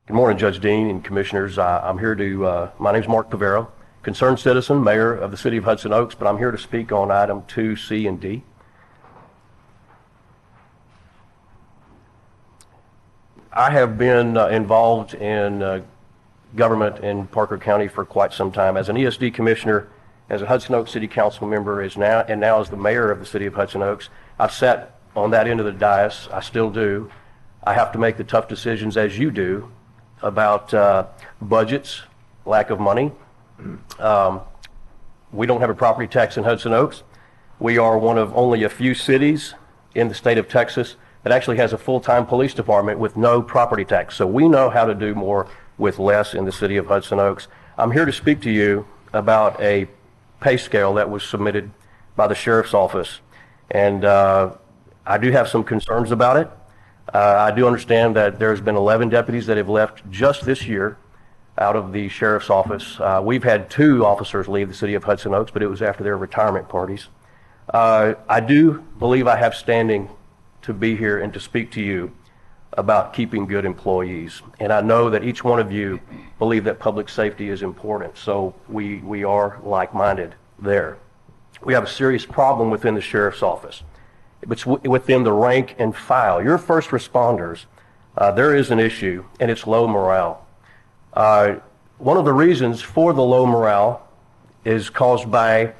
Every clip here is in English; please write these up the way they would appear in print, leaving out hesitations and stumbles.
Good morning, Judge Dean and Commissioners. I'm here my name is Marc Povero, concerned citizen, mayor of the city of Hudson Oaks, but I'm here to speak on item 2C and D. I have been involved in government in Parker County for quite some time. As an ESD commissioner, as a Hudson Oaks City Council member, and now as the mayor of the city of Hudson Oaks, I've sat on that end of the dais. I still do. I have to make the tough decisions, as you do, about budgets, lack of money. We don't have a property tax in Hudson Oaks. We are one of only a few cities in the state of Texas that actually has a full-time police department with no property tax. So we know how to do more with less in the city of Hudson Oaks. I'm here to speak to you about a pay scale that was submitted by the sheriff's office. And I do have some concerns about it. I do understand that there's been 11 deputies that have left just this year out of the sheriff's office. We've had 2 officers leave the city of Hudson Oaks, but it was after their retirement parties. I do believe I have standing to be here and to speak to you about keeping good employees. And I know that each one of you believe that public safety is important, so we are like-minded there. We have a serious problem within the sheriff's office. It's within the rank and file. Your first responders, there is an issue, and it's low morale. One of the reasons for the low morale is caused by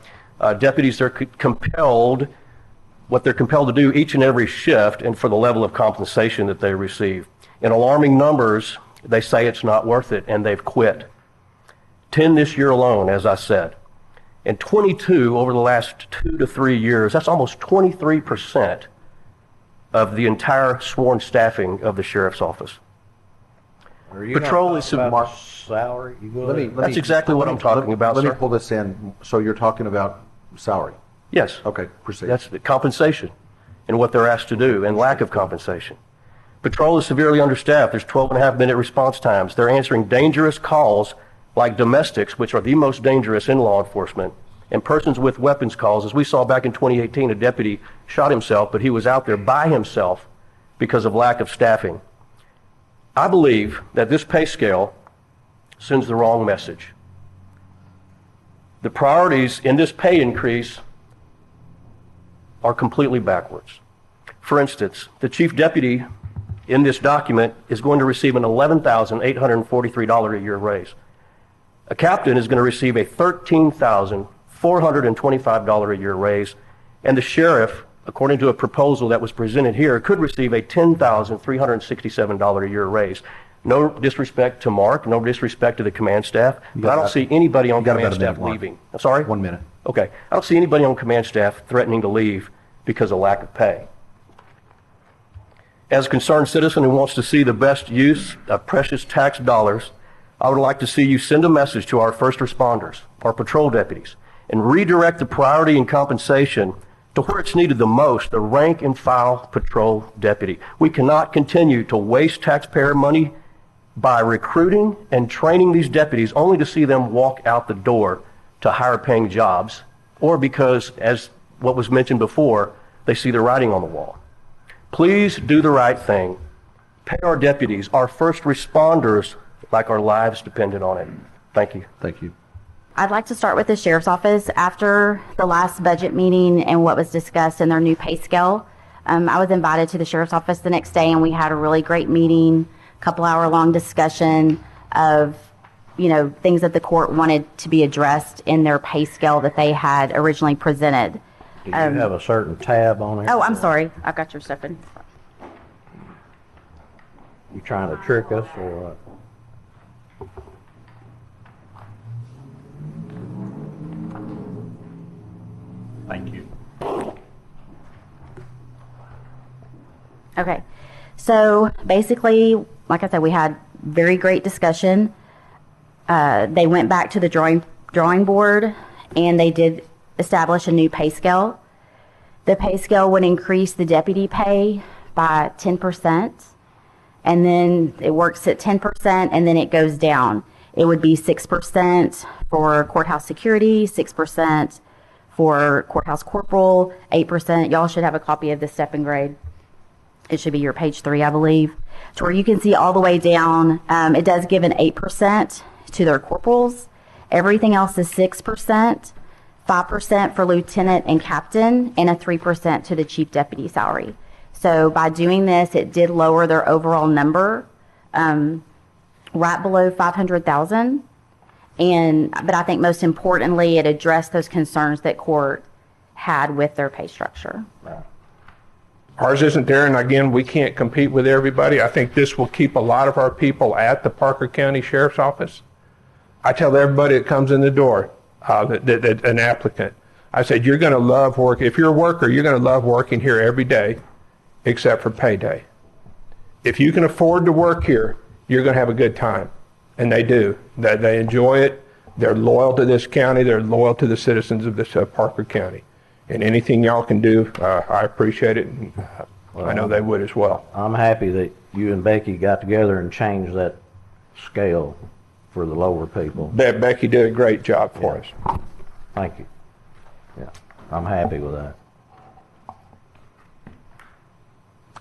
deputies that are compelled, what they're compelled to do each and every shift, and for the level of compensation that they receive. In alarming numbers, they say it's not worth it, and they've quit. 10 this year alone, as I said. And 22 over the last 2 to 3 years. That's almost 23% of the entire sworn staffing of the sheriff's office. Patrol is about salary. That's exactly what I'm talking about, Let sir. me pull this in. So you're talking about salary? Yes. Okay, proceed. That's the compensation and what they're asked to do, and lack of compensation. Patrol is severely understaffed. There's 12.5-minute response times. They're answering dangerous calls like domestics, which are the most dangerous in law enforcement, and persons with weapons calls. As we saw back in 2018, a deputy shot himself, but he was out there by himself because of lack of staffing. I believe that this pay scale sends the wrong message. The priorities in this pay increase are completely backwards. For instance, the chief deputy in this document is going to receive an $11,843 a year raise. A captain is going to receive a $13,425 a year raise, and the sheriff, according to a proposal that was presented here, could receive a $10,367 a year raise. No disrespect to Mark, no disrespect to the command staff, but I don't see anybody on command staff leaving. I'm sorry? 1 minute. Okay. I don't see anybody on command staff threatening to leave because of lack of pay. As a concerned citizen who wants to see the best use of precious tax dollars, I would like to see you send a message to our first responders, our patrol deputies, and redirect the priority and compensation to where it's needed the most, the rank and file patrol deputy. We cannot continue to waste taxpayer money by recruiting and training these deputies only to see them walk out the door to higher paying jobs, or because, as what was mentioned before, they see the writing on the wall. Please do the right thing. Pay our deputies, our first responders, like our lives depended on it. Thank you. Thank you. I'd like to start with the sheriff's office. After the last budget meeting and what was discussed in their new pay scale, I was invited to the sheriff's office the next day, and we had a really great meeting, couple-hour-long discussion of, things that the court wanted to be addressed in their pay scale that they had originally presented. Do you have a certain tab on it? Oh, I'm sorry. I've got your stuff in. You trying to trick us or what? Thank you. Okay. So basically, like I said, we had very great discussion. They went back to the drawing board, and they did establish a new pay scale. The pay scale would increase the deputy pay by 10%, and then it works at 10%, and then it goes down. It would be 6% for courthouse security, 6% for courthouse corporal, 8%. Y'all should have a copy of this step and grade. It should be your page 3, I believe. to where you can see all the way down. It does give an 8% to their corporals. Everything else is 6%, 5% for lieutenant and captain, and a 3% to the chief deputy salary. So by doing this, it did lower their overall number right below 500,000. But I think most importantly, it addressed those concerns that court had with their pay structure. Ours isn't there, and again, we can't compete with everybody. I think this will keep a lot of our people at the Parker County Sheriff's Office. I tell everybody that comes in the door, that an applicant, I said, you're going to love work. If you're a worker, you're going to love working here every day, except for payday. If you can afford to work here, you're going to have a good time. And they do. They enjoy it. They're loyal to this county. They're loyal to the citizens of this Parker County. And anything y'all can do, I appreciate it. And I know they would as well. I'm happy that you and Becky got together and changed that scale for the lower people. Becky did a great job for us. Thank you. Yeah, I'm happy with that.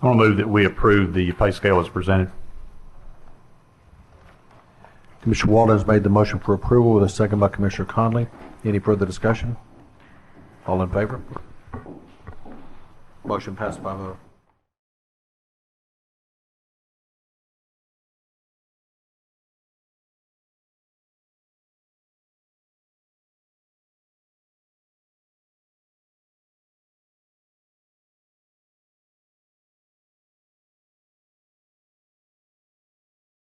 I'll move that we approve the pay scale as presented. Commissioner Walden has made the motion for approval with a second by Commissioner Conley. Any further discussion? All in favor? Motion passed 5-0.